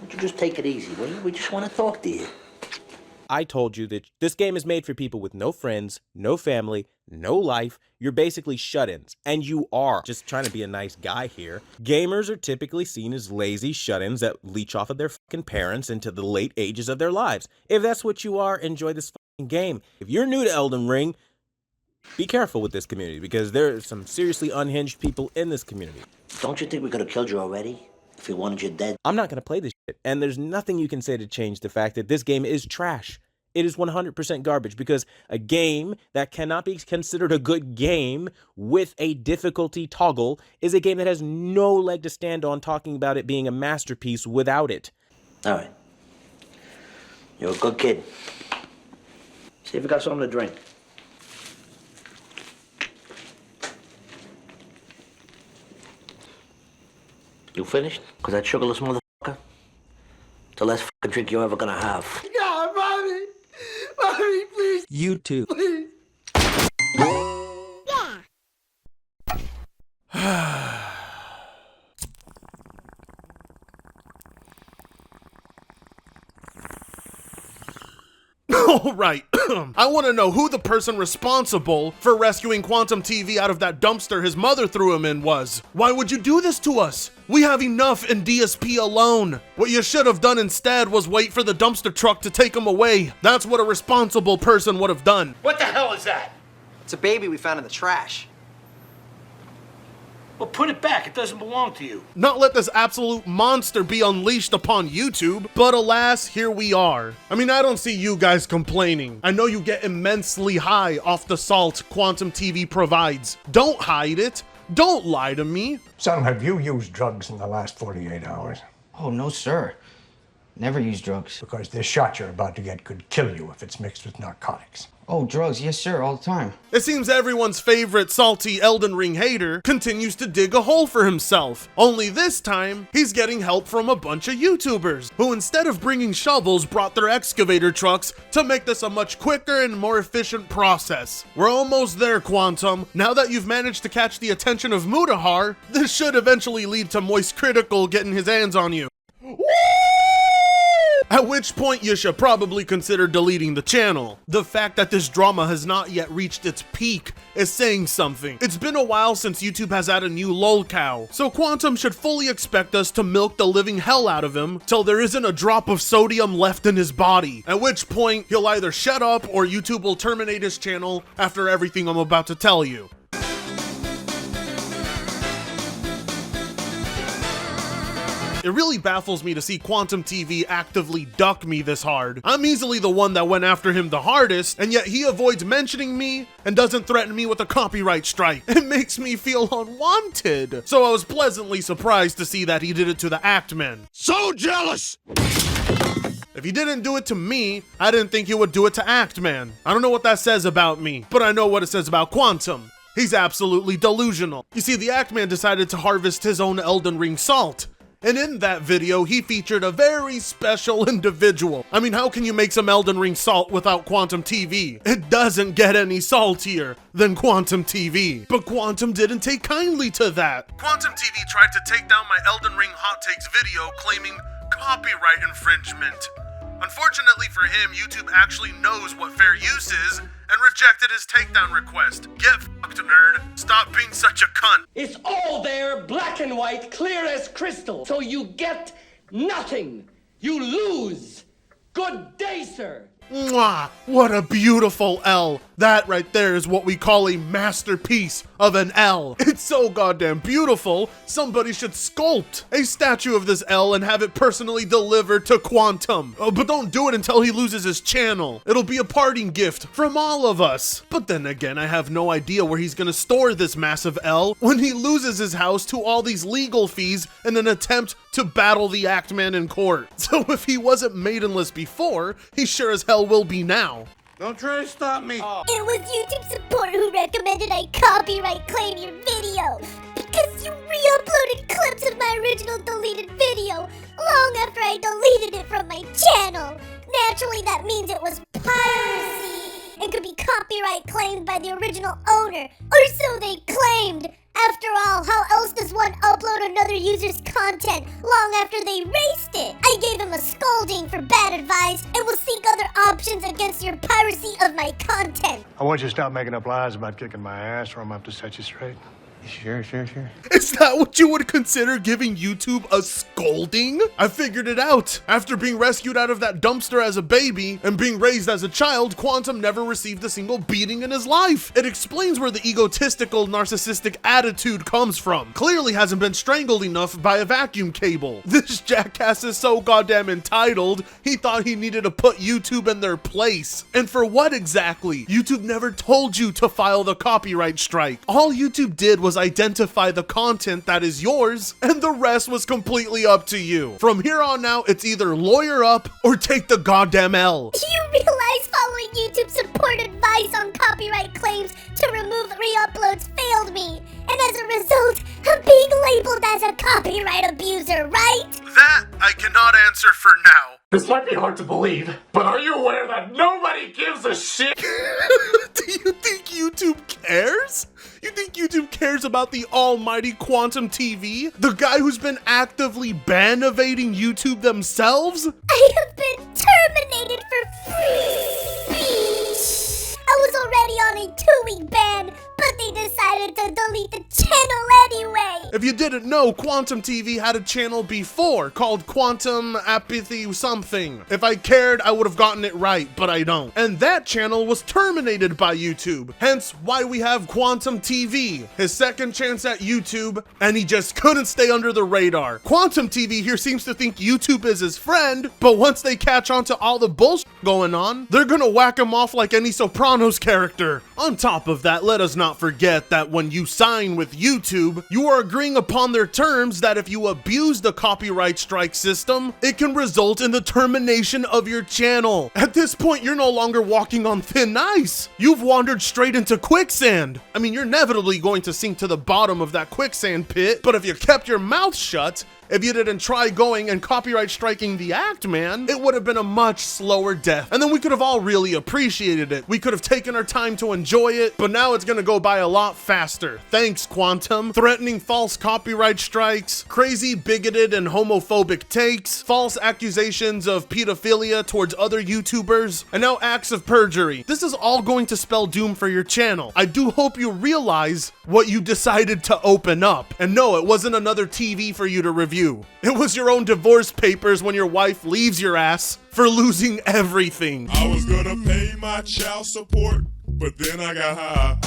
Would you just take it easy, will you? We just want to talk to you. I told you that this game is made for people with no friends, no family, no life. You're basically shut-ins, and you are. Just trying to be a nice guy here. Gamers are typically seen as lazy shut-ins that leech off of their fucking parents into the late ages of their lives. If that's what you are, enjoy this fucking game. If you're new to Elden Ring, be careful with this community, because there are some seriously unhinged people in this community. Don't you think we could have killed you already if we wanted you dead? I'm not going to play this shit, and there's nothing you can say to change the fact that this game is trash. It is 100% garbage, because a game that cannot be considered a good game with a difficulty toggle is a game that has no leg to stand on, talking about it being a masterpiece without it. All right. You're a good kid. See if you got something to drink. You finished? Because that sugarless motherfucker, the last fucking drink you're ever gonna have. God, Mommy! Mommy, please! You too. Please! Alright, I want to know who the person responsible for rescuing QuantumTV out of that dumpster his mother threw him in was. Why would you do this to us? We have enough in DSP alone. What you should have done instead was wait for the dumpster truck to take him away. That's what a responsible person would have done. What the hell is that? It's a baby we found in the trash. Well, put it back. It doesn't belong to you. Not let this absolute monster be unleashed upon YouTube, but alas, here we are. I mean, I don't see you guys complaining. I know you get immensely high off the salt QuantumTV provides. Don't hide it. Don't lie to me. Son, have you used drugs in the last 48 hours? Oh, no, sir. Never use drugs. Because this shot you're about to get could kill you if it's mixed with narcotics. Oh, drugs, yes, sir, all the time. It seems everyone's favorite salty Elden Ring hater continues to dig a hole for himself. Only this time, he's getting help from a bunch of YouTubers, who instead of bringing shovels, brought their excavator trucks to make this a much quicker and more efficient process. We're almost there, Quantum. Now that you've managed to catch the attention of Mutahar, this should eventually lead to Moist Critical getting his hands on you. At which point you should probably consider deleting the channel. The fact that this drama has not yet reached its peak is saying something. It's been a while since YouTube has had a new lolcow, so Quantum should fully expect us to milk the living hell out of him till there isn't a drop of sodium left in his body, at which point he'll either shut up or YouTube will terminate his channel after everything I'm about to tell you. It really baffles me to see QuantumTV actively duck me this hard. I'm easily the one that went after him the hardest, and yet he avoids mentioning me and doesn't threaten me with a copyright strike. It makes me feel unwanted. So I was pleasantly surprised to see that he did it to the ActMan. So jealous! If he didn't do it to me, I didn't think he would do it to ActMan. I don't know what that says about me, but I know what it says about Quantum. He's absolutely delusional. You see, the ActMan decided to harvest his own Elden Ring salt. And in that video, he featured a very special individual. I mean, how can you make some Elden Ring salt without QuantumTV? It doesn't get any saltier than QuantumTV. But Quantum didn't take kindly to that. QuantumTV tried to take down my Elden Ring hot takes video claiming copyright infringement. Unfortunately for him, YouTube actually knows what fair use is and rejected his takedown request. Get fucked, nerd. Stop being such a cunt. It's all there, black and white, clear as crystal. So you get nothing. You lose. Good day, sir. Mwah! What a beautiful L. That right there is what we call a masterpiece of an L. It's so goddamn beautiful, somebody should sculpt a statue of this L and have it personally delivered to Quantum. But don't do it until he loses his channel. It'll be a parting gift from all of us. But then again, I have no idea where he's gonna store this massive L when he loses his house to all these legal fees in an attempt to battle the ActMan in court. So if he wasn't maidenless before, he sure as hell will be now. Don't try to stop me. It was YouTube supporter who recommended I copyright claim your video because you re-uploaded clips of my original deleted video long after I deleted it from my channel. Naturally, that means it was piracy and could be copyright claimed by the original owner, or so they claimed. After all, how else does one upload another user's content long after they erased it? I gave advised and will seek other options against your piracy of my content. I want you to stop making up lies about kicking my ass, or I'm up to set you straight. Sure. Is that what you would consider giving YouTube a scolding? I figured it out. After being rescued out of that dumpster as a baby and being raised as a child, Quantum never received a single beating in his life. It explains where the egotistical, narcissistic attitude comes from. Clearly hasn't been strangled enough by a vacuum cable. This jackass is so goddamn entitled, he thought he needed to put YouTube in their place. And for what exactly? YouTube never told you to file the copyright strike. All YouTube did was identify the content that is yours, and the rest was completely up to you. From here on out, it's either lawyer up or take the goddamn L. Do you realize following YouTube support advice on copyright claims to remove re-uploads failed me? And as a result, I'm being labeled as a copyright abuser, right? That I cannot answer for now. This might be hard to believe, but are you aware that nobody gives a shit? Do you think YouTube cares? You think YouTube cares about the almighty QuantumTV? The guy who's been actively ban-evading YouTube themselves? I have been terminated for free speech. I was already on a 2-week ban, but they decided to delete the channel anyway. If you didn't know, QuantumTV had a channel before called Quantum Apathy something. If I cared, I would have gotten it right, but I don't. And that channel was terminated by YouTube, hence why we have QuantumTV, his second chance at YouTube, and he just couldn't stay under the radar. QuantumTV here seems to think YouTube is his friend, but once they catch on to all the bullshit going on, they're gonna whack him off like any Sopranos character. On top of that, let us not forget that when you sign with YouTube, you are agreeing upon their terms that if you abuse the copyright strike system, it can result in the termination of your channel. At this point, you're no longer walking on thin ice. You've wandered straight into quicksand. I mean, you're inevitably going to sink to the bottom of that quicksand pit, but if you kept your mouth shut, if you didn't try going and copyright striking the ActMan, it would have been a much slower death. And then we could have all really appreciated it. We could have taken our time to enjoy it, but now it's gonna go by a lot faster. Thanks, Quantum. Threatening false copyright strikes, crazy bigoted and homophobic takes, false accusations of pedophilia towards other YouTubers, and now acts of perjury. This is all going to spell doom for your channel. I do hope you realize what you decided to open up. And no, it wasn't another TV for you to review. It was your own divorce papers when your wife leaves your ass for losing everything. I was gonna pay my child support, but then I got high.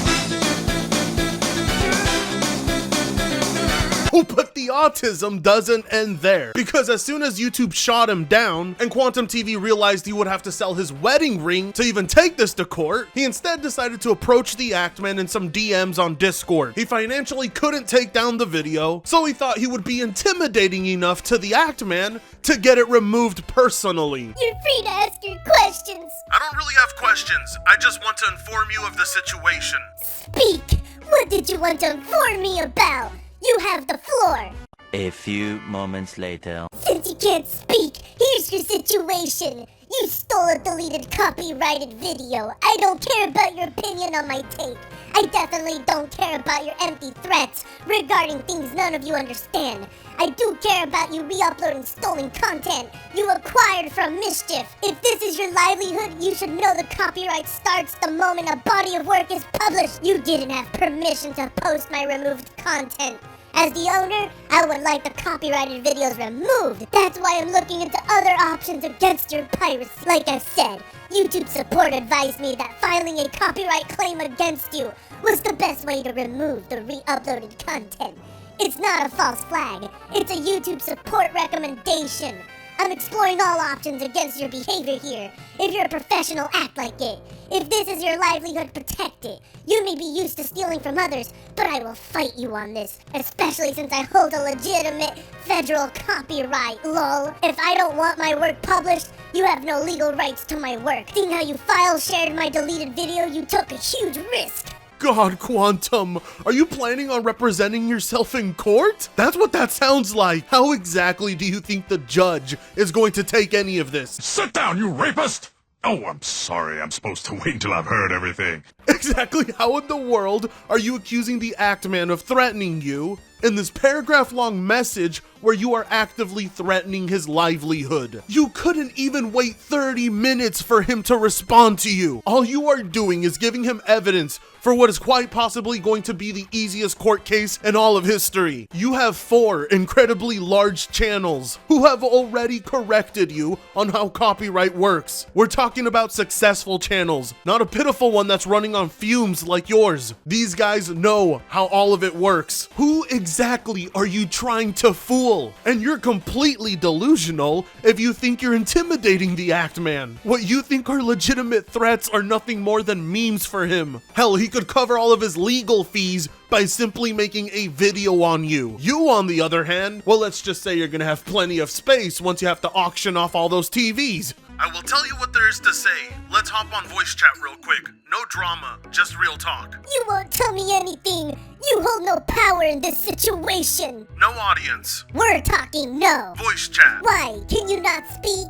Oh, but the autism doesn't end there, because as soon as YouTube shot him down and QuantumTV realized he would have to sell his wedding ring to even take this to court, he instead decided to approach the ActMan in some DMs on Discord. He financially couldn't take down the video, so he thought he would be intimidating enough to the ActMan to get it removed personally. You're free to ask your questions. I don't really have questions. I just want to inform you of the situation. Speak. What did you want to inform me about? You have the floor. A few moments later. Since you can't speak, here's your situation. You stole a deleted copyrighted video. I don't care about your opinion on my take. I definitely don't care about your empty threats regarding things none of you understand. I do care about you re-uploading stolen content you acquired from mischief. If this is your livelihood, you should know the copyright starts the moment a body of work is published. You didn't have permission to post my removed content. As the owner, I would like the copyrighted videos removed. That's why I'm looking into other options against your piracy. Like I said, YouTube support advised me that filing a copyright claim against you was the best way to remove the re-uploaded content. It's not a false flag. It's a YouTube support recommendation. I'm exploring all options against your behavior here. If you're a professional, act like it. If this is your livelihood, protect it. You may be used to stealing from others, but I will fight you on this. Especially since I hold a legitimate federal copyright, lol. If I don't want my work published, you have no legal rights to my work. Seeing how you file shared my deleted video, you took a huge risk. God, Quantum, are you planning on representing yourself in court? That's what that sounds like. How exactly do you think the judge is going to take any of this? Sit down, you rapist! Oh, I'm sorry. I'm supposed to wait until I've heard everything. Exactly how in the world are you accusing the ActMan of threatening you in this paragraph-long message where you are actively threatening his livelihood. You couldn't even wait 30 minutes for him to respond to you. All you are doing is giving him evidence for what is quite possibly going to be the easiest court case in all of history. You have 4 incredibly large channels who have already corrected you on how copyright works. We're talking about successful channels, not a pitiful one that's running on fumes like yours. These guys know how all of it works. Who exactly are you trying to fool? And you're completely delusional if you think you're intimidating the ActMan. What you think are legitimate threats are nothing more than memes for him. Hell, he could cover all of his legal fees by simply making a video on you. You, on the other hand, well, let's just say you're gonna have plenty of space once you have to auction off all those TVs. I will tell you what there is to say. Let's hop on voice chat real quick. No drama, just real talk. You won't tell me anything. You hold no power in this situation. No audience. We're talking no. Voice chat. Why? Can you not speak?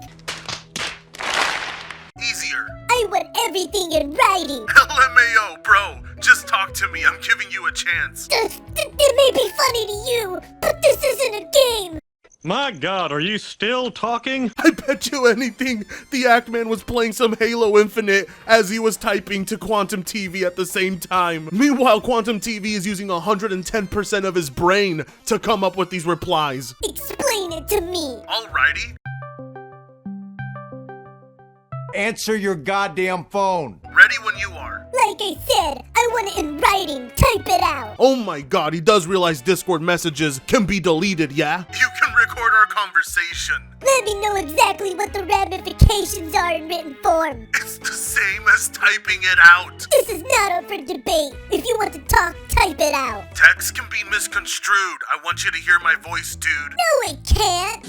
Easier. I want everything in writing. LMAO, bro. Just talk to me. I'm giving you a chance. It may be funny to you, but this isn't a game. My God, are you still talking? I bet you anything the ActMan was playing some Halo Infinite as he was typing to QuantumTV at the same time. Meanwhile, QuantumTV is using 110% of his brain to come up with these replies. Explain it to me. Alrighty. Answer your goddamn phone. Ready when you are. Like I said, I want it in writing. Type it out. Oh my God, he does realize Discord messages can be deleted, yeah? You can record our conversation. Let me know exactly what the ramifications are in written form. It's the same as typing it out. This is not up for debate. If you want to talk, type it out. Text can be misconstrued. I want you to hear my voice, dude. No, it can't.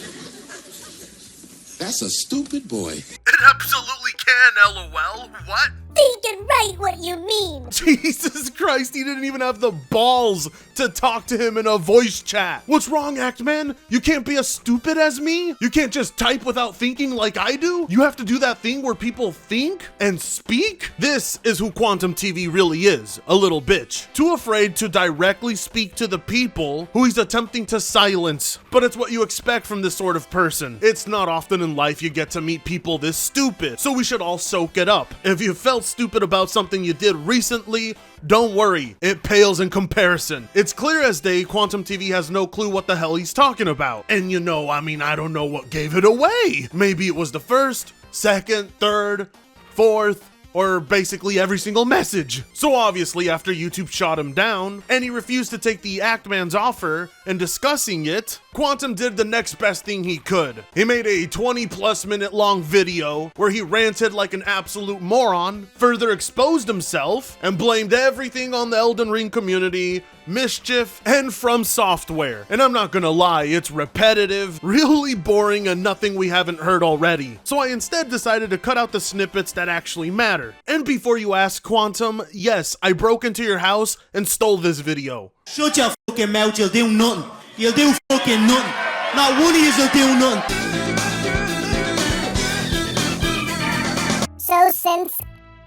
That's a stupid boy. It absolutely can, LOL. What? Think and write what you mean. Jesus Christ, he didn't even have the balls to talk to him in a voice chat. What's wrong, ActMan? You can't be as stupid as me? You can't just type without thinking like I do? You have to do that thing where people think and speak? This is who QuantumTV really is, a little bitch. Too afraid to directly speak to the people who he's attempting to silence. But it's what you expect from this sort of person. It's not often in life you get to meet people this stupid, so we should all soak it up. If you felt stupid about something you did recently, don't worry, it pales in comparison. It's clear as day QuantumTV has no clue what the hell he's talking about. And you know, I don't know what gave it away. Maybe it was the first, second, third, fourth, or basically every single message. So obviously after YouTube shot him down, and he refused to take the ActMan's offer and discussing it, Quantum did the next best thing he could. He made a 20+ minute long video where he ranted like an absolute moron, further exposed himself, and blamed everything on the Elden Ring community, Mischief, and From Software. And I'm not gonna lie, it's repetitive, really boring, and nothing we haven't heard already. So I instead decided to cut out the snippets that actually matter. And before you ask, Quantum, yes, I broke into your house and stole this video. Shut your fucking mouth, you'll do nothing. You'll do fucking nothing. Not one of you will do nothing. So since,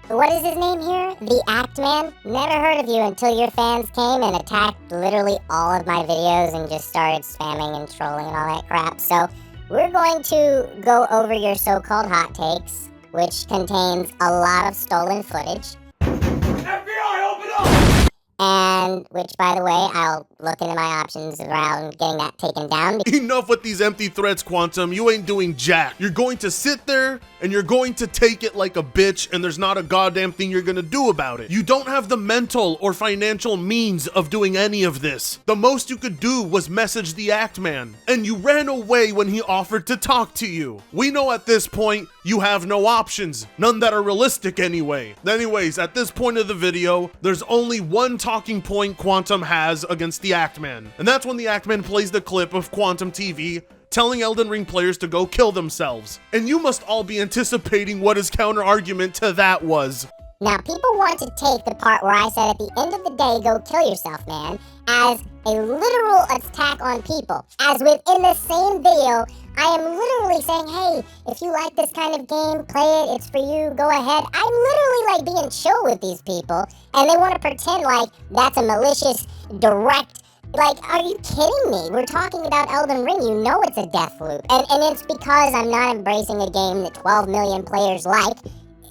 what is his name here? The ActMan? Never heard of you until your fans came and attacked literally all of my videos and just started spamming and trolling and all that crap. So we're going to go over your so-called hot takes, which contains a lot of stolen footage. FBI, open up! And which, by the way, I'll look into my options around getting that taken down. Enough with these empty threats, Quantum. You ain't doing jack. You're going to sit there and you're going to take it like a bitch, and there's not a goddamn thing you're gonna do about it. You don't have the mental or financial means of doing any of this. The most you could do was message the ActMan, and you ran away when he offered to talk to you. We know at this point you have no options, none that are realistic anyway. Anyways, at this point of the video, there's only one talking point Quantum has against the ActMan, and that's when the ActMan plays the clip of QuantumTV telling Elden Ring players to go kill themselves. And you must all be anticipating what his counter-argument to that was. Now, people want to take the part where I said at the end of the day, go kill yourself, man, as a literal attack on people. As within the same video, I am literally saying, hey, if you like this kind of game, play it, it's for you, go ahead. I'm literally like being chill with these people, and they want to pretend like that's a malicious, direct Like, are you kidding me? We're talking about Elden Ring. You know it's a death loop. And it's because I'm not embracing a game that 12 million players like.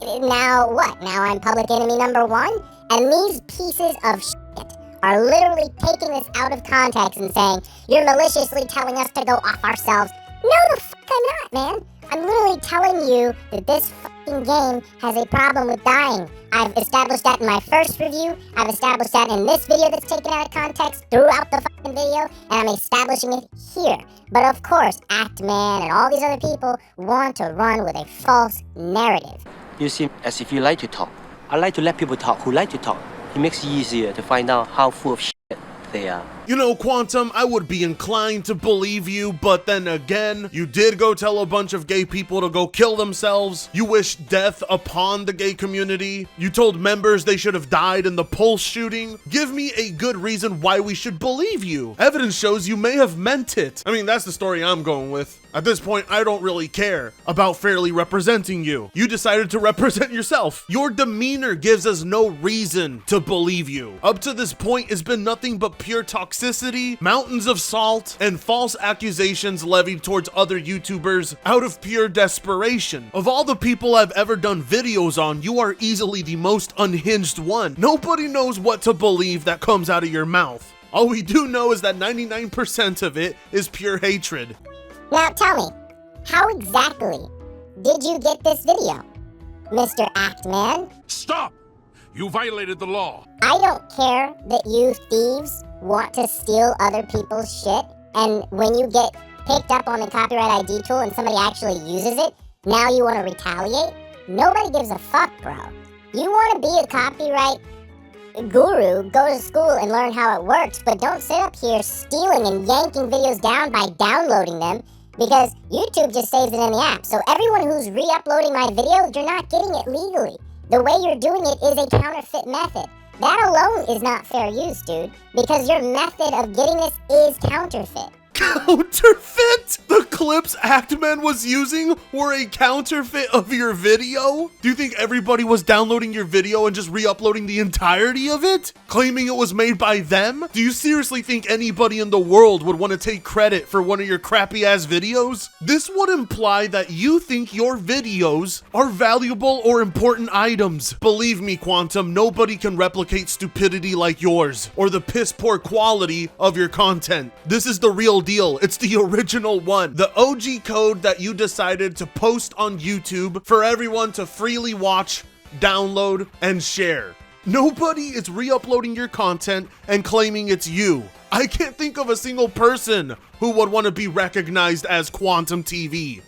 Now what? Now I'm public enemy number one? And these pieces of shit are literally taking this out of context and saying, you're maliciously telling us to go off ourselves. No, the fuck I'm not, man. I'm literally telling you that this fucking game has a problem with dying. I've established that in my first review. I've established that in this video that's taken out of context throughout the fucking video, and I'm establishing it here. But of course, ActMan and all these other people want to run with a false narrative. You seem as if you like to talk. I like to let people talk who like to talk. It makes it easier to find out how full of shit they are. You know, Quantum, I would be inclined to believe you, but then again, you did go tell a bunch of gay people to go kill themselves. You wished death upon the gay community. You told members they should have died in the Pulse shooting. Give me a good reason why we should believe you. Evidence shows you may have meant it. I mean, that's the story I'm going with. At this point, I don't really care about fairly representing you. You decided to represent yourself. Your demeanor gives us no reason to believe you. Up to this point, it's been nothing but pure toxicity, mountains of salt, and false accusations levied towards other YouTubers out of pure desperation. Of all the people I've ever done videos on, you are easily the most unhinged one. Nobody knows what to believe that comes out of your mouth. All we do know is that 99% of it is pure hatred. Now tell me, how exactly did you get this video, Mr. ActMan? Stop! You violated the law. I don't care that you thieves want to steal other people's shit, and when you get picked up on the copyright ID tool and somebody actually uses it, now you want to retaliate? Nobody gives a fuck, bro. You want to be a copyright guru, go to school and learn how it works, but don't sit up here stealing and yanking videos down by downloading them, because YouTube just saves it in the app. So everyone who's re-uploading my video, you're not getting it legally. The way you're doing it is a counterfeit method. That alone is not fair use, dude, because your method of getting this is counterfeit. Counterfeit? The clips ActMan was using were a counterfeit of your video? Do you think everybody was downloading your video and just re-uploading the entirety of it? Claiming it was made by them? Do you seriously think anybody in the world would want to take credit for one of your crappy ass videos? This would imply that you think your videos are valuable or important items. Believe me, Quantum, nobody can replicate stupidity like yours or the piss poor quality of your content. This is the real deal. It's the original one. The OG code that you decided to post on YouTube for everyone to freely watch, download, and share. Nobody is re-uploading your content and claiming it's you. I can't think of a single person who would want to be recognized as QuantumTV.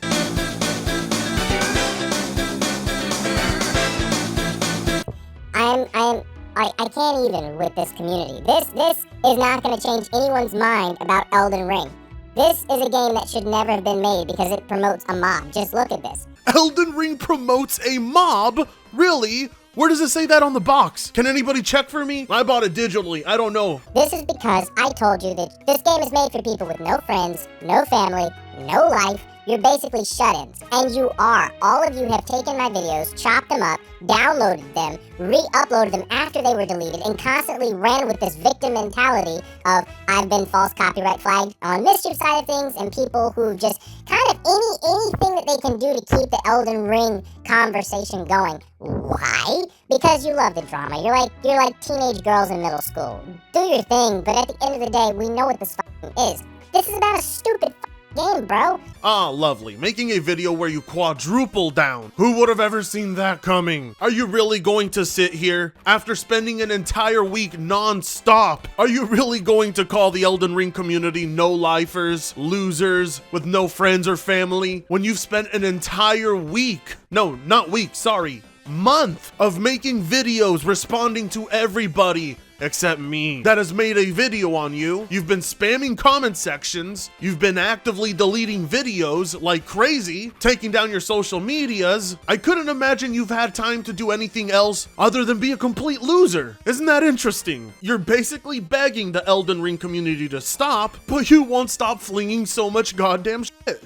I can't even with this community. This is not going to change anyone's mind about Elden Ring. This is a game that should never have been made because it promotes a mob. Just look at this. Elden Ring promotes a mob? Really? Where does it say that on the box? Can anybody check for me? I bought it digitally. I don't know. This is because I told you that this game is made for people with no friends, no family, no life. You're basically shut-ins, and you are. All of you have taken my videos, chopped them up, downloaded them, re-uploaded them after they were deleted, and constantly ran with this victim mentality of I've been false copyright flagged on Mischief side of things, and people who just kind of anything that they can do to keep the Elden Ring conversation going. Why? Because you love the drama. You're like teenage girls in middle school. Do your thing, but at the end of the day, we know what this fucking is. This is about a stupid game, bro. Ah, lovely. Making a video where you quadruple down. Who would have ever seen that coming? Are you really going to sit here after spending an entire week non-stop? Are you really going to call the Elden Ring community no-lifers, losers, with no friends or family, when you've spent an entire week, no, not week, sorry, month of making videos responding to everybody except me that has made a video on you? You've been spamming comment sections, you've been actively deleting videos like crazy, taking down your social medias. I couldn't imagine you've had time to do anything else other than be a complete loser. Isn't that interesting? You're basically begging the Elden Ring community to stop, but you won't stop flinging so much goddamn shit.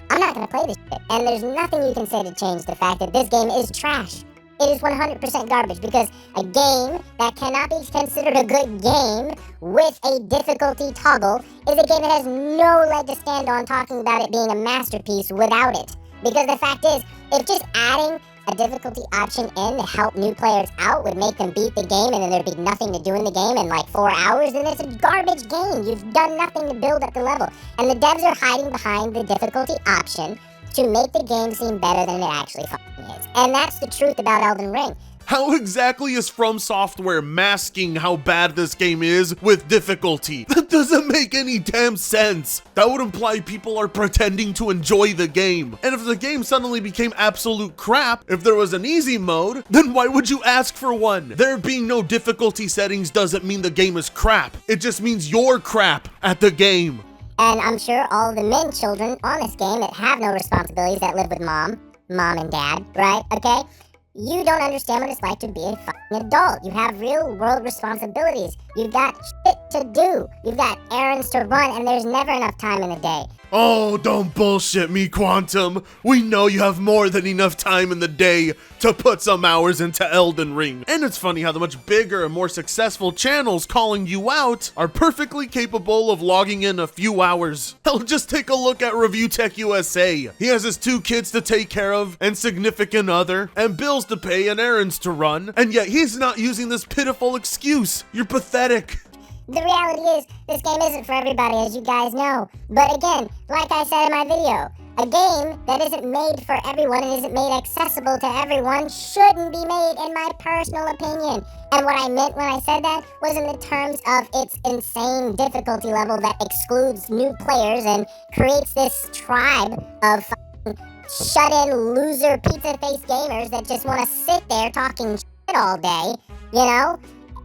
I'm not gonna play this shit, and there's nothing you can say to change the fact that this game is trash. It is 100% garbage because a game that cannot be considered a good game with a difficulty toggle is a game that has no leg to stand on talking about it being a masterpiece without it. Because the fact is, if just adding a difficulty option in to help new players out would make them beat the game and then there'd be nothing to do in the game in like 4 hours, then it's a garbage game. You've done nothing to build up the level. And the devs are hiding behind the difficulty option to make the game seem better than it actually fucking is. And that's the truth about Elden Ring. How exactly is From Software masking how bad this game is with difficulty? That doesn't make any damn sense. That would imply people are pretending to enjoy the game. And if the game suddenly became absolute crap, if there was an easy mode, then why would you ask for one? There being no difficulty settings doesn't mean the game is crap. It just means you're crap at the game. And I'm sure all the men children on this game that have no responsibilities that live with mom and dad, right? Okay? You don't understand what it's like to be a fucking adult. You have real world responsibilities. You've got shit to do. You've got errands to run, and there's never enough time in the day. Oh, don't bullshit me, Quantum. We know you have more than enough time in the day to put some hours into Elden Ring. And it's funny how the much bigger and more successful channels calling you out are perfectly capable of logging in a few hours. Hell, just take a look at Review Tech USA. He has his 2 kids to take care of, and significant other, and bills to pay and errands to run, and yet he's not using this pitiful excuse. You're pathetic. The reality is, this game isn't for everybody, as you guys know. But again, like I said in my video, a game that isn't made for everyone and isn't made accessible to everyone shouldn't be made, in my personal opinion. And what I meant when I said that was in the terms of its insane difficulty level that excludes new players and creates this tribe of shut-in loser pizza-faced gamers that just want to sit there talking shit all day, you know?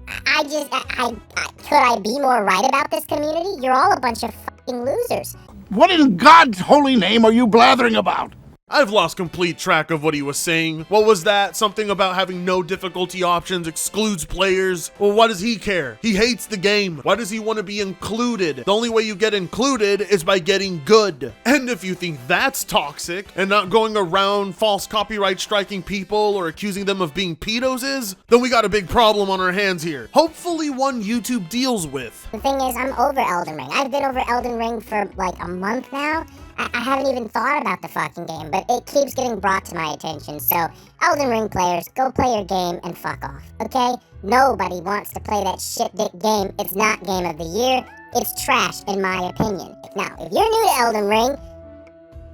Could I be more right about this community? You're all a bunch of fucking losers. What in God's holy name are you blathering about? I've lost complete track of what he was saying. What was that? Something about having no difficulty options excludes players? Well, why does he care? He hates the game. Why does he want to be included? The only way you get included is by getting good. And if you think that's toxic and not going around false copyright striking people or accusing them of being pedos is, then we got a big problem on our hands here. Hopefully one YouTube deals with. The thing is, I'm over Elden Ring. I've been over Elden Ring for like a month now. I haven't even thought about the fucking game, but it keeps getting brought to my attention. So, Elden Ring players, go play your game and fuck off, okay? Nobody wants to play that shit dick game. It's not game of the year. It's trash, in my opinion. Now, if you're new to Elden Ring,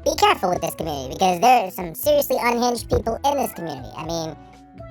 be careful with this community, because there are some seriously unhinged people in this community. I mean,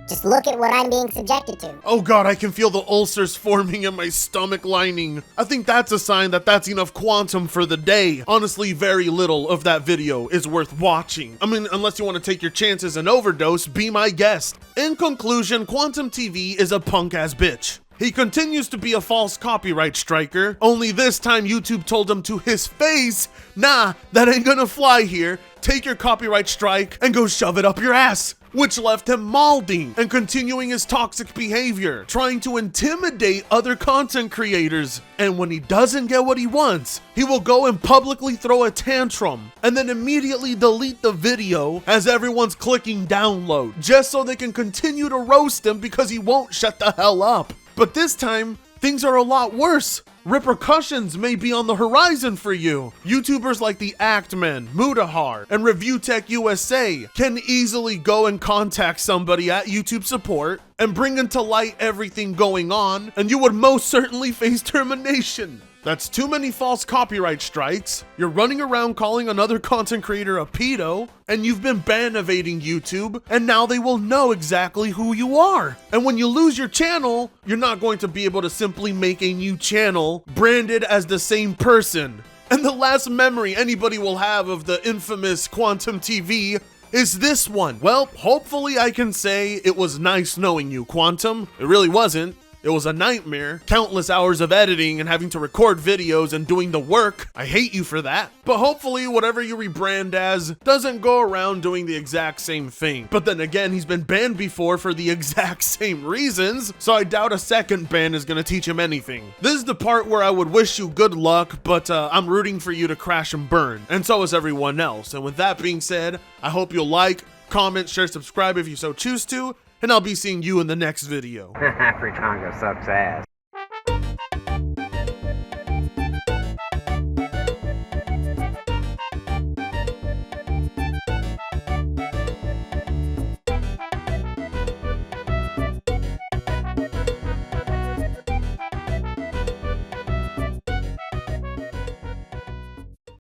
just look at what I'm being subjected to. Oh god, I can feel the ulcers forming in my stomach lining. I think that's a sign that that's enough Quantum for the day. Honestly, very little of that video is worth watching. I mean, unless you want to take your chances and overdose, be my guest. In conclusion, QuantumTV is a punk-ass bitch. He continues to be a false copyright striker, only this time YouTube told him to his face, nah, that ain't gonna fly here. Take your copyright strike and go shove it up your ass. Which left him malding and continuing his toxic behavior, trying to intimidate other content creators. And when he doesn't get what he wants, he will go and publicly throw a tantrum and then immediately delete the video as everyone's clicking download, just so they can continue to roast him because he won't shut the hell up. But this time, things are a lot worse. Repercussions may be on the horizon for you. YouTubers like the ActMan, Mudahar, and Review Tech USA can easily go and contact somebody at YouTube support and bring into light everything going on, and you would most certainly face termination. That's too many false copyright strikes, you're running around calling another content creator a pedo, and you've been ban evading YouTube, and now they will know exactly who you are. And when you lose your channel, you're not going to be able to simply make a new channel branded as the same person. And the last memory anybody will have of the infamous QuantumTV is this one. Well, hopefully I can say it was nice knowing you, Quantum. It really wasn't. It was a nightmare, countless hours of editing and having to record videos and doing the work. I hate you for that. But hopefully whatever you rebrand as doesn't go around doing the exact same thing. But then again, he's been banned before for the exact same reasons, so I doubt a second ban is gonna teach him anything. This is the part where I would wish you good luck, but I'm rooting for you to crash and burn, and so is everyone else. And with that being said, I hope you'll like, comment, share, subscribe if you so choose to, and I'll be seeing you in the next video. Free Congo sucks ass.